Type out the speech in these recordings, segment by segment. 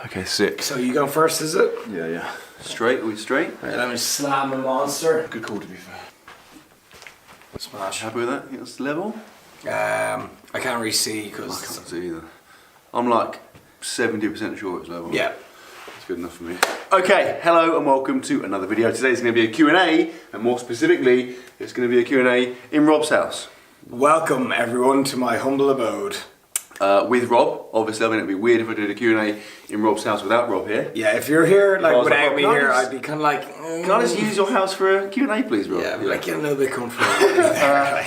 Okay, sick. So you go first, is it? Yeah. Straight, are we straight? Right, let me slam a monster. Good call, to be fair. Smash. Happy with that? You think that's level? I can't really see I because... can't see either. I'm like 70% sure it's level. Yeah. That's good enough for me. Okay, hello and welcome to another video. Today's going to be a Q&A, and more specifically, it's going to be a Q&A in Rob's house. Welcome everyone to my humble abode. With Rob. Obviously, I mean, it'd be weird if I did a Q&A in Rob's house without Rob here. Yeah, if you're here like without me here, just, I'd be kind of like... Can I just use your house for a Q&A, please, Rob? Yeah, like get a little bit comfortable.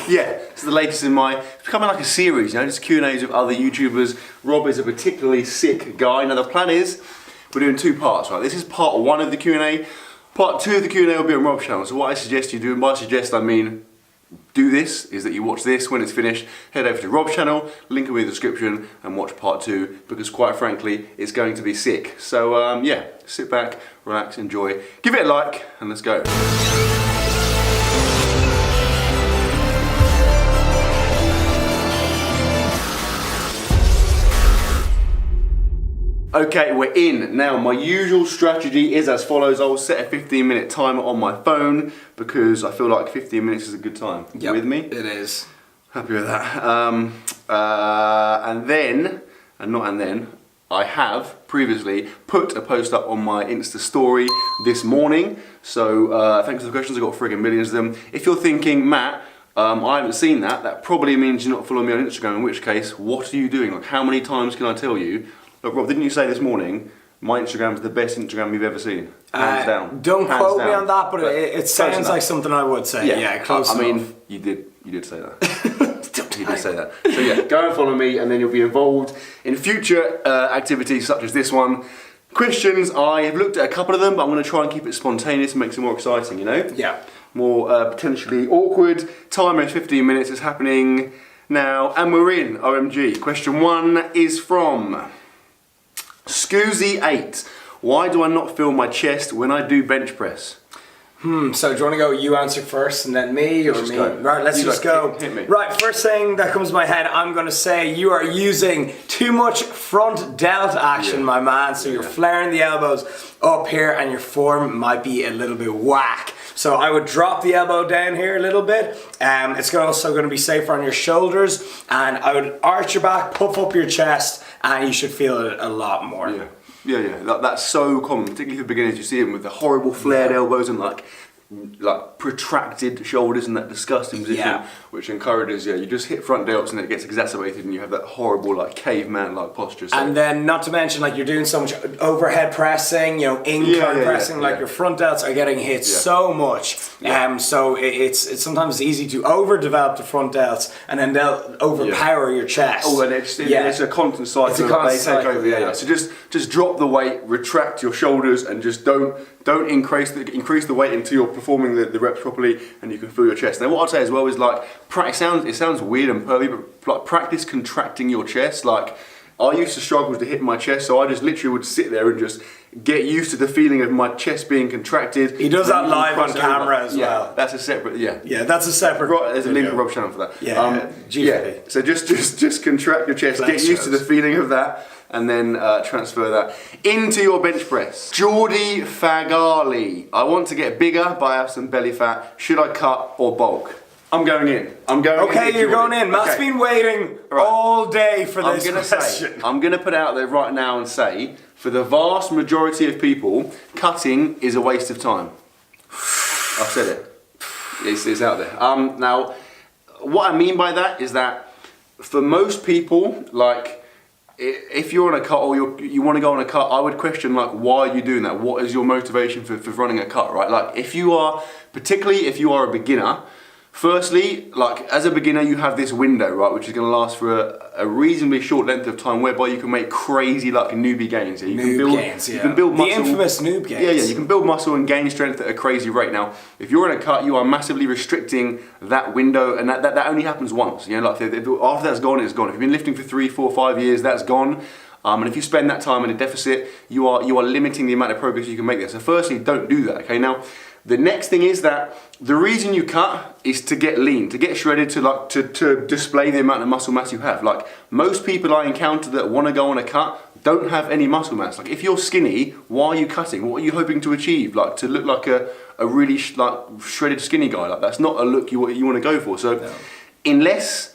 Yeah, it's the latest in my... It's becoming like a series, you know, just Q&As with other YouTubers. Rob is a particularly sick guy. Now, the plan is, we're doing two parts, right? This is part one of the Q&A. Part two of the Q&A will be on Rob's channel. So what I suggest you do, and by suggest I mean... do this, is that you watch this when it's finished, head over to Rob's channel, link will be in the description, and watch part two, because quite frankly, it's going to be sick. So yeah, sit back, relax, enjoy, give it a like, and let's go. Okay, we're in. Now, my usual strategy is as follows. I will set a 15-minute timer on my phone because I feel like 15 minutes is a good time. Yep, You with me? It is. Happy with that. And then, I have previously put a post up on my Insta story this morning. So, thanks for the questions. I got friggin' millions of them. If you're thinking, Matt, I haven't seen that, that probably means you're not following me on Instagram, in which case, what are you doing? Like, how many times can I tell you? Look, Rob, didn't you say this morning, my Instagram is the best Instagram you've ever seen? Hands down. Don't Hands quote down. me on that, but it sounds like something I would say. Yeah, close I enough. mean, you did say that. You did say that. So yeah, go and follow me, and then you'll be involved in future activities such as this one. Questions, I have looked at a couple of them, but I'm going to try and keep it spontaneous and make it more exciting, you know? Yeah. More potentially awkward. Timer is 15 minutes, it's happening now, and we're in, OMG. Question one is from... Scoozy8, why do I not feel my chest when I do bench press? So do you want to go you answer first and then me or me? Go. Right, let's just go. Hit me. Right, first thing that comes to my head, I'm going to say you are using too much front delt action, my man. So you're flaring the elbows up here and your form might be a little bit whack. So I would drop the elbow down here a little bit. It's also going to be safer on your shoulders. And I would arch your back, puff up your chest, and you should feel it a lot more. Yeah. That's so common, particularly for beginners. You see them with the horrible flared elbows and like protracted shoulders in that disgusting position, which encourages, you just hit front delts and it gets exacerbated and you have that horrible like caveman-like posture. So. And then not to mention like you're doing so much overhead pressing, you know, incline pressing, like your front delts are getting hit so much. So it's sometimes easy to overdevelop the front delts and then they'll overpower your chest. Oh, and it's a constant cycle. It's a constant cycle. Take over, So just drop the weight, retract your shoulders, and just don't increase the weight until you're performing the reps properly and you can feel your chest. Now what I'd say as well is like, it sounds weird and pervy, but like practice contracting your chest. Like I used to struggle to hit my chest, so I just literally would sit there and just get used to the feeling of my chest being contracted. He does that live on camera as well. That's a separate, that's a separate. There's a link on Rob's channel for that. Yeah. So just contract your chest, get used to the feeling of that, and then transfer that into your bench press. Geordie Fagali, I want to get bigger, but I have some belly fat. Should I cut or bulk? I'm going in. Okay, you're going in. Matt's been waiting all day for this question. I'm going to put it out there right now and say, for the vast majority of people, cutting is a waste of time. I've said it. It's out there. Now, what I mean by that is that for most people, like, if you're on a cut or you want to go on a cut, I would question like, why are you doing that? What is your motivation for running a cut, right? Like particularly if you are a beginner, firstly, like as a beginner, you have this window, right, which is going to last for a reasonably short length of time, whereby you can make crazy like newbie gains. You can build muscle. The infamous noob gains. Yeah, you can build muscle and gain strength at a crazy rate. Now, if you're in a cut, you are massively restricting that window, and that only happens once. You know, like after that's gone, it's gone. If you've been lifting for 3, 4, 5 years, that's gone. And if you spend that time in a deficit, you are limiting the amount of progress you can make there. So firstly, don't do that. Okay, now. The next thing is that the reason you cut is to get lean, to get shredded, to display the amount of muscle mass you have. Like most people I encounter that want to go on a cut don't have any muscle mass. Like if you're skinny, why are you cutting? What are you hoping to achieve? Like to look like a really shredded skinny guy? Like that's not a look you want to go for. So unless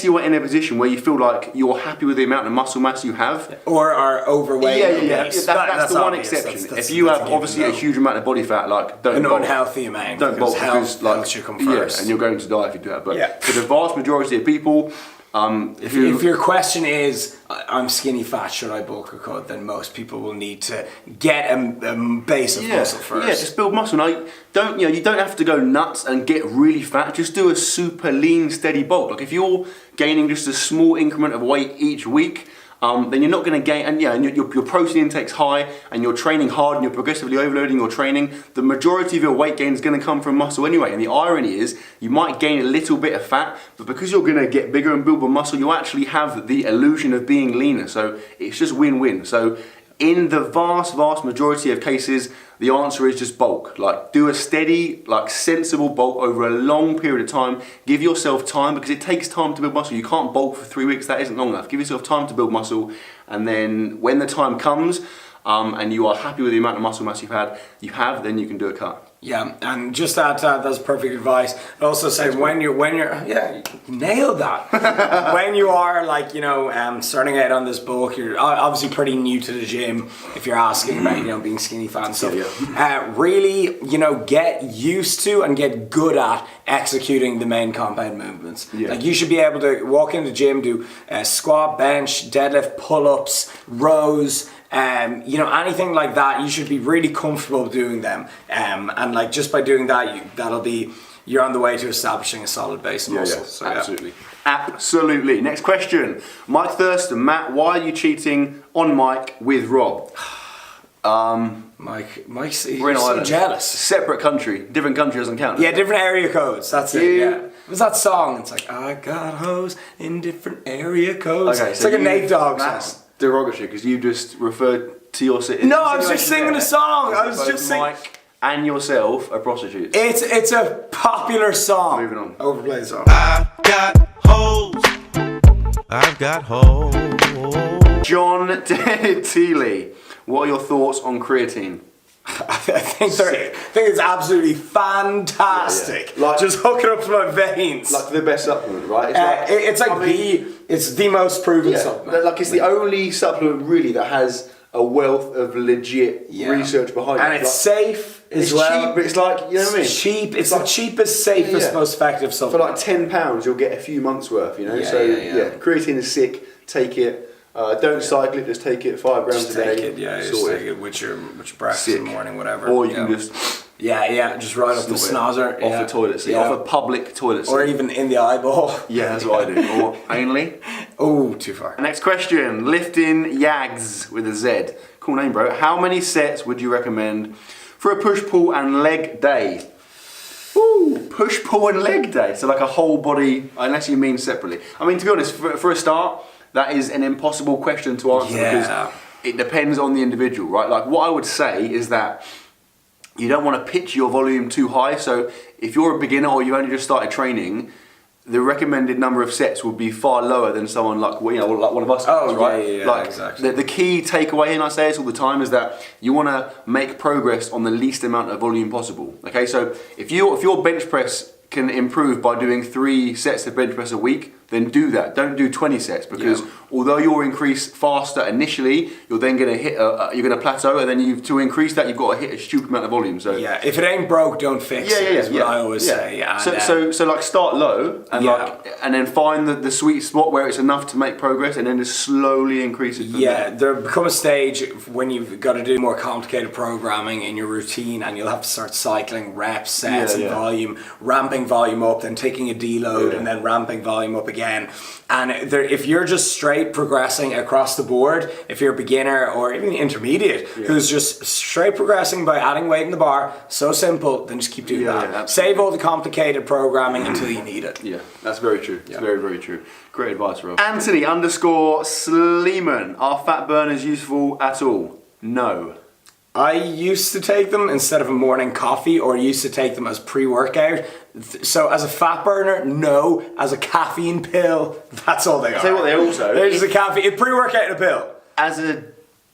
you are in a position where you feel like you're happy with the amount of muscle mass you have, or are overweight, that's the one exception. If you have obviously a huge amount of body fat, like don't bulk. Unhealthy amount, don't bulk because like should come first. and you're going to die if you do that. But for the vast majority of people, if your question is, I'm skinny fat, should I bulk or cut? Then most people will need to get a base of muscle first. Yeah, just build muscle. Now, you don't have to go nuts and get really fat. Just do a super lean, steady bulk. Like if you're gaining just a small increment of weight each week, then you're not going to gain, and your protein intake's high, and you're training hard, and you're progressively overloading your training. The majority of your weight gain is going to come from muscle anyway. And the irony is, you might gain a little bit of fat, but because you're going to get bigger and build more muscle, you actually have the illusion of being leaner. So it's just win-win. So in the vast majority of cases, the answer is just bulk. Like do a steady, sensible bulk over a long period of time. Give yourself time, because it takes time to build muscle. You can't bulk for 3 weeks, that isn't long enough. Give yourself time to build muscle, and then when the time comes, and you are happy with the amount of muscle mass you have, then you can do a cut. Yeah, and just that's perfect advice. I also say when you're you nailed that. When you are starting out on this bulk, you're obviously pretty new to the gym. If you're asking about being skinny fat and stuff, really get used to and get good at executing the main compound movements. Yeah. Like you should be able to walk in the gym, do squat, bench, deadlift, pull-ups, rows. Anything like that, you should be really comfortable doing them, and just by doing that, you're on the way to establishing a solid base of muscle. So, absolutely. Next question, Mike Thurston. Matt, why are you cheating on Mike with Rob? Mike's we're in so jealous. Separate country, different country doesn't count. Yeah, different area codes. That's it. Yeah. It was that song. It's like I got hoes in different area codes. Okay, it's like a Nate Dogg song. Derogatory because you just referred to your city. No, I was just singing a song. I was just singing. Mike and yourself are prostitutes. It's a popular song. Moving on. Overplay song. I've got hoes. I've got hoes. John Teeley, what are your thoughts on creatine? I think it's absolutely fantastic. Yeah. Just hook it up to my veins. Like the best supplement, right? It's the most proven supplement. Like it's the only supplement really that has a wealth of legit research behind it. And it's safe as well. It's cheap, but it's like, you know what I mean? It's cheap. It's the cheapest, safest, most effective supplement. For like £10, you'll get a few months worth, creatine is sick, take it. Don't cycle it, just take it 5 grams just a day. Take it, just take it with your breakfast in the morning, whatever. Or you can just just right up the snozzer. Off the toilet seat, off a public toilet seat. Or even in the eyeball. Yeah, that's what I do. Or anally. Oh, too far. Next question, Lifting Yags with a Z. Cool name, bro. How many sets would you recommend for a push, pull and leg day? Ooh, push, pull and leg day. So like a whole body, unless you mean separately. I mean, to be honest, for a start, that is an impossible question to answer because it depends on the individual, right? Like what I would say is that you don't want to pitch your volume too high. So if you're a beginner or you only just started training, the recommended number of sets would be far lower than someone like one of us. Right? Exactly. The key takeaway, and I say this all the time, is that you want to make progress on the least amount of volume possible. Okay, so if your bench press can improve by doing 3 sets of bench press a week, then do that. Don't do 20 sets because although you'll increase faster initially, you're then going to hit you're going to plateau, and then to increase that, you've got to hit a stupid amount of volume. So if it ain't broke, don't fix it. Is what I always say. So like start low and and then find the sweet spot where it's enough to make progress, and then just slowly increase it. There become a stage when you've got to do more complicated programming in your routine, and you'll have to start cycling reps, sets, and volume, ramping volume up, then taking a deload, and then ramping volume up again. And if you're just straight progressing across the board, if you're a beginner or even intermediate who's just straight progressing by adding weight in the bar, so simple, then just keep doing that. Save all the complicated programming until you need it. Yeah, that's very true. It's very, very true. Great advice, Rob. Anthony _Sleeman, are fat burners useful at all? No. I used to take them instead of a morning coffee, or used to take them as pre-workout. So as a fat burner, no. As a caffeine pill, that's all they are. I'll tell you what, they're just a caffeine, a pre-workout and a pill. as a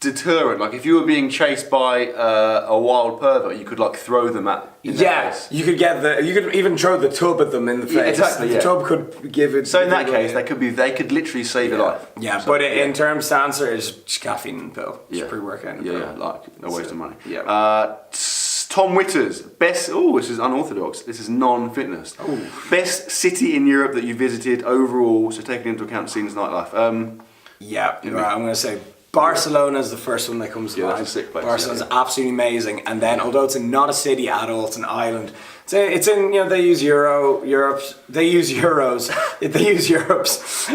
deterrent, like if you were being chased by a wild pervert, you could like throw them at in their face. You could even throw the tub at them in the face. Exactly, The tub could give it. So in that case, they could literally save your life. Yeah, so, but in terms of answer, it's just caffeine and pill. It's pre-workout and pill. Yeah, like no waste of money. Yeah. Tom Witters, best. Oh, this is unorthodox. This is non-fitness. Best city in Europe that you visited overall. So taking into account scenes, nightlife. I'm going to say Barcelona is the first one that comes to mind. That's a sick place. Barcelona's absolutely amazing, and then although it's not a city at all, it's an island. It's in they use euros.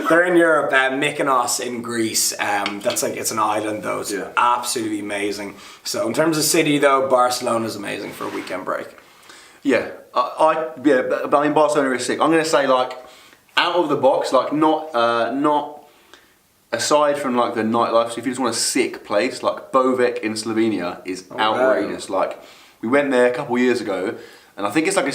They're in Europe. Mykonos in Greece. It's an island though. It's absolutely amazing. So in terms of city though, Barcelona is amazing for a weekend break. Yeah, but I mean Barcelona is sick. I'm going to say like out of the box, like not. Aside from like the nightlife, so if you just want a sick place, like Bovec in Slovenia is outrageous. Wow. Like we went there a couple of years ago, and I think it's like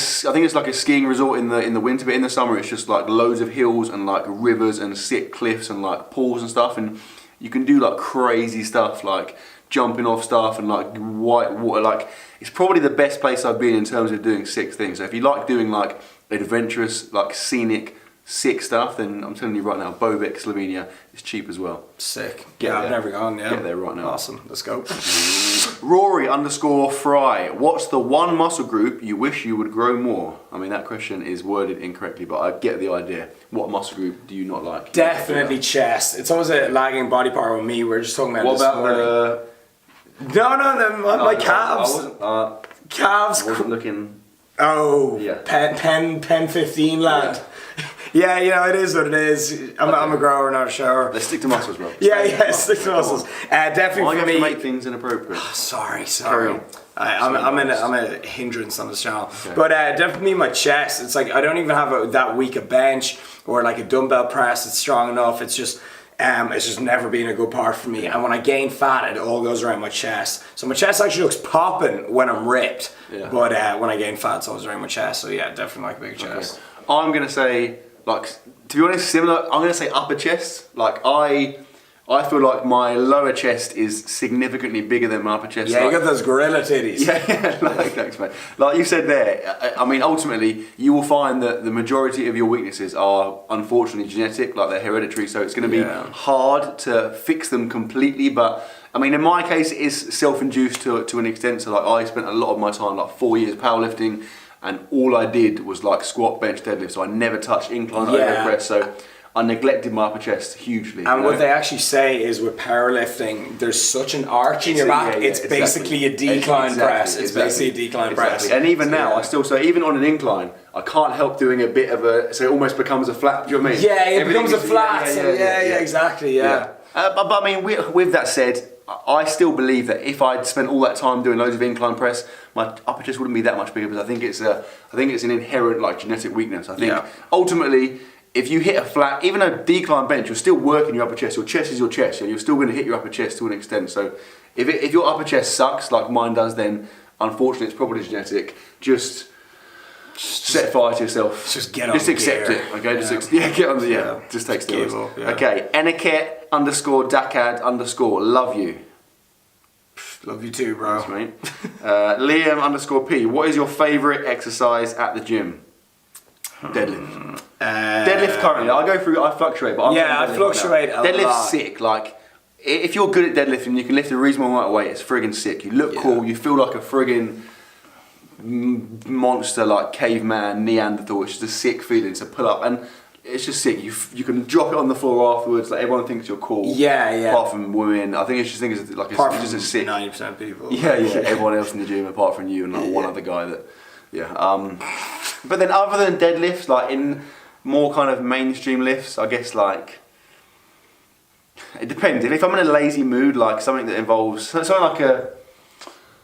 a skiing resort in the winter, but in the summer it's just like loads of hills and like rivers and sick cliffs and like pools and stuff, and you can do like crazy stuff like jumping off stuff and like white water. Like it's probably the best place I've been in terms of doing sick things. So if you like doing like adventurous, like scenic, sick stuff, then I'm telling you right now, Bovec, Slovenia is cheap as well. Sick. Yeah, I've never gone. Yeah, get there right now. Awesome. Let's go. Rory_Fry. What's the one muscle group you wish you would grow more? I mean, that question is worded incorrectly, but I get the idea. What muscle group do you not like? Definitely chest. It's always a lagging body part with me. We're just talking about what this about morning. My calves. I wasn't. Calves. I wasn't looking. Oh, yeah. Pen 15 land. Yeah, it is what it is. I'm a grower, not a shower. Let's stick to muscles, bro. Stick to muscles. Definitely for me. I have to make things inappropriate. Sorry. Carry on. I'm a hindrance on this channel. Okay. But definitely my chest. It's like I don't even have that weak a bench or like a dumbbell press. It's strong enough. It's just never been a good part for me. And when I gain fat, it all goes around my chest. So my chest actually looks popping when I'm ripped. Yeah. But when I gain fat, it's always around my chest. So yeah, definitely like a big chest. Okay. I'm gonna say, like, to be honest, similar. I'm gonna say upper chest. Like I feel like my lower chest is significantly bigger than my upper chest. Yeah, you got those gorilla titties. Yeah, thanks, mate. Like you said there, I mean, ultimately, you will find that the majority of your weaknesses are unfortunately genetic, like they're hereditary, so it's going to be hard to fix them completely, but I mean, in my case, it is self-induced to an extent, so like I spent a lot of my time, like 4 years powerlifting, and all I did was like squat, bench, deadlift, so I never touched incline overhead press, so I neglected my upper chest hugely. And what they actually say is with powerlifting, there's such an arch in your back, it's basically a decline press. It's basically a decline press. And even now, I still say, even on an incline, I can't help doing a bit of a, so it almost becomes a flat, do you know what I mean? Yeah, it becomes a flat. Exactly. But I mean, with that said, I still believe that if I'd spent all that time doing loads of incline press, my upper chest wouldn't be that much bigger, because I think it's an inherent like genetic weakness. I think ultimately, if you hit a flat, even a decline bench, you're still working your upper chest. Your chest is your chest, and you're still going to hit your upper chest to an extent. So if your upper chest sucks like mine does, unfortunately it's probably genetic. Just set fire to yourself. Just accept it. Okay, get on the Just take steroids. Okay, Eniket_Dakad_ love you. Love you too, bro. Thanks, mate. Liam_P. What is your favourite exercise at the gym? Deadlift. Deadlift currently. I fluctuate, but I fluctuate a lot. Deadlift's sick. Like, if you're good at deadlifting, you can lift a reasonable amount of weight. It's friggin' sick. You look cool. You feel like a friggin' monster, like caveman, Neanderthal. It's just a sick feeling to pull up, and it's just sick. You can drop it on the floor afterwards. Like everyone thinks you're cool. Apart from women, I think it's just a sick. 90% people. Everyone else in the gym apart from you and like one other guy that. But then other than deadlifts, like in more kind of mainstream lifts, I guess like it depends. If I'm in a lazy mood, like something that involves something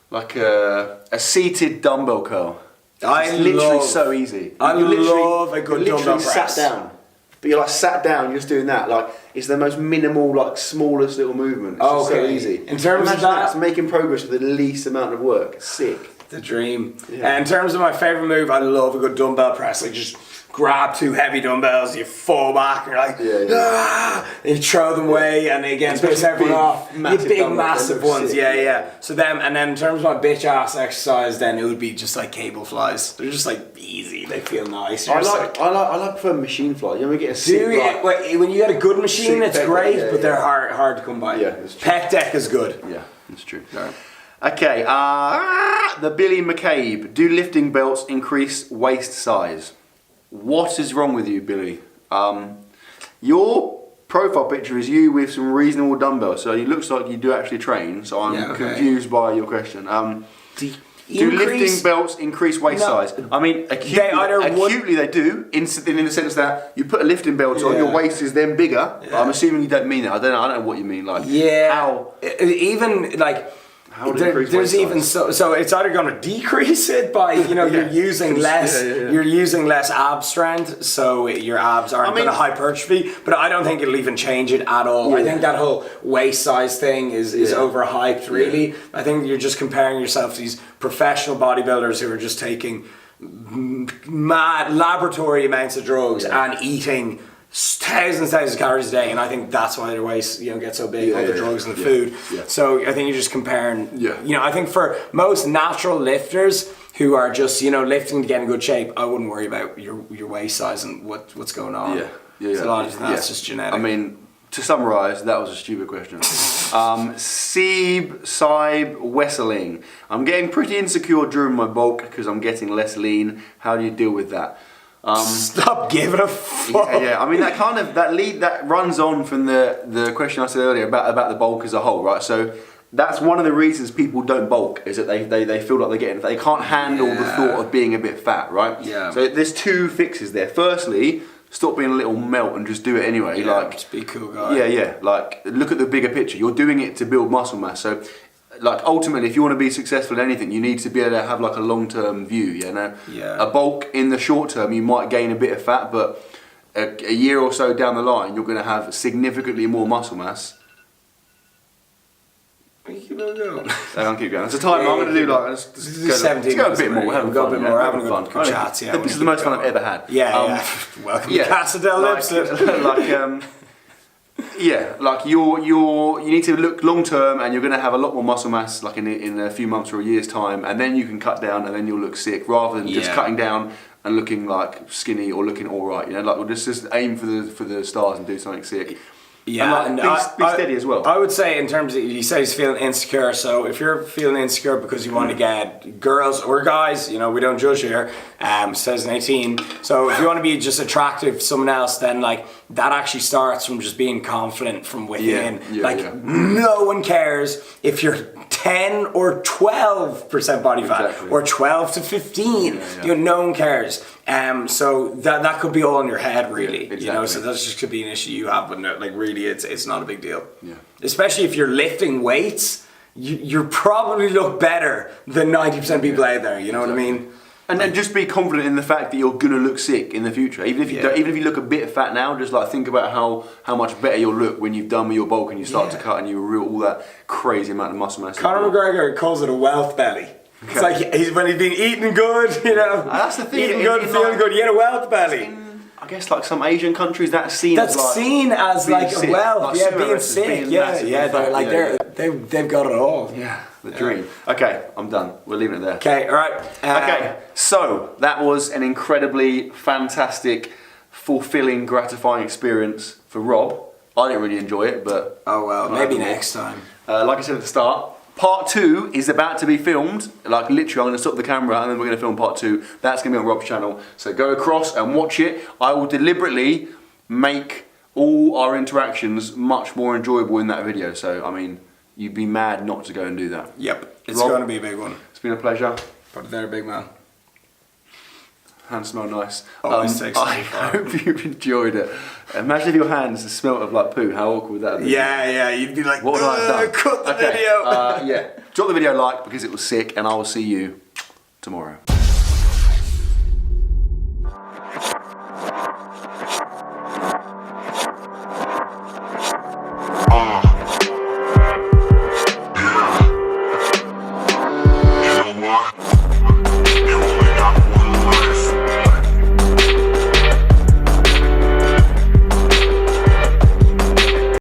like a seated dumbbell curl. It's literally so easy. I love a good dumbbell press. Sat down, but you're like sat down, you're just doing that. Like it's the most minimal, like smallest little movement. It's just so easy. In terms of that, making progress with the least amount of work. Sick. The dream. In terms of my favourite move, I love a good dumbbell press. Like just grab 2 heavy dumbbells, you fall back, and you're like, ah, and you throw them away, and again, piss everyone off. massive Big, dumbbells, massive they look ones, sick, yeah. So them, and then in terms of my bitch ass exercise, then it would be just like cable flies. They're just like easy. They feel nice. I like prefer machine fly. You know, we get a sick, when you get a good machine, sick it's pec great, deck, but they're hard to come by. Yeah, that's true. Pec deck is good. Yeah, that's true. Right. Okay, the Billy McCabe. Do lifting belts increase waist size? What is wrong with you, Billy? Your profile picture is you with some reasonable dumbbells, so it looks like you do actually train, so I'm confused by your question. Do lifting belts increase waist size? I mean, acutely they do, in the sense that you put a lifting belt on, your waist is then bigger. I'm assuming you don't mean that. I don't know what you mean. Like, how? Even like. There's even so it's either going to decrease it by you're using less you're using less ab strength, so your abs aren't going to hypertrophy, but I don't think it'll even change it at all. I think that whole waist size thing is overhyped really. I think you're just comparing yourself to these professional bodybuilders who are just taking mad laboratory amounts of drugs and eating thousands of calories a day, and I think that's why their waist get so big, all the drugs and the food. So I think you're just comparing. I think for most natural lifters who are just lifting to get in good shape, I wouldn't worry about your waist size and what's going on. So a lot of that's just genetic. I mean, to summarise, that was a stupid question. Sieb Wesseling. I'm getting pretty insecure during my bulk because I'm getting less lean. How do you deal with that? Stop giving a fuck. I mean, that runs on from the question I said earlier about the bulk as a whole, right? So that's one of the reasons people don't bulk, is that they feel like they can't handle the thought of being a bit fat, right? So there's 2 fixes there. Firstly, stop being a little melt and just do it anyway. Just be a cool guy. Like, look at the bigger picture. You're doing it to build muscle mass. So, like, ultimately, if you want to be successful in anything, you need to be able to have like a long-term view. A bulk in the short term, you might gain a bit of fat, but a year or so down the line, you're going to have significantly more muscle mass. Keep going. I can't keep going. It's a time. I'm going to do like let's go a bit more. We're having fun. We're having good chats. This is the most fun I've ever had. Welcome to Cassadell Lipsett. You need to look long term, and you're going to have a lot more muscle mass, like in a few months or a year's time, and then you can cut down, and then you'll look sick, rather than just cutting down and looking like skinny or looking all right. We'll just aim for the stars and do something sick. And be steady as well. I would say, in terms of, you say he's feeling insecure, so if you're feeling insecure because you want to get girls or guys, we don't judge here, 2018, so if you want to be just attractive to someone else, then like that actually starts from just being confident from within. No one cares if you're 10 or 12% body fat, or 12 to 15. No one cares. So that could be all in your head, really. So that just could be an issue you have, but no, like really, it's not a big deal. Especially if you're lifting weights, you probably look better than 90% of people out there. You know what I mean? And then just be confident in the fact that you're gonna look sick in the future. Even if you look a bit fat now, just like think about how much better you'll look when you've done with your bulk and you start to cut and you reel all that crazy amount of muscle mass. Conor McGregor calls it a wealth belly. It's like when he's been eating good, that's the thing. Eating good, feeling good. You get a wealth belly. I guess like some Asian countries, that's seen as like a wealth. Like being sick. They've got it all. The dream. Okay, I'm done. We're leaving it there. Okay, all right. Okay, so that was an incredibly fantastic, fulfilling, gratifying experience for Rob. I didn't really enjoy it, but maybe next time. Like I said at the start, part 2 is about to be filmed. Like literally, I'm going to stop the camera and then we're going to film part 2. That's going to be on Rob's channel. So go across and watch it. I will deliberately make all our interactions much more enjoyable in that video. So, I mean, you'd be mad not to go and do that. Yep, it's going to be a big one. It's been a pleasure. But they're a big man. Hands smell nice. I hope you've enjoyed it. Imagine if your hands smelled of like poo. How awkward would that be? You'd be like, what would I have done? Cut the video. Drop the video a like because it was sick, and I will see you tomorrow.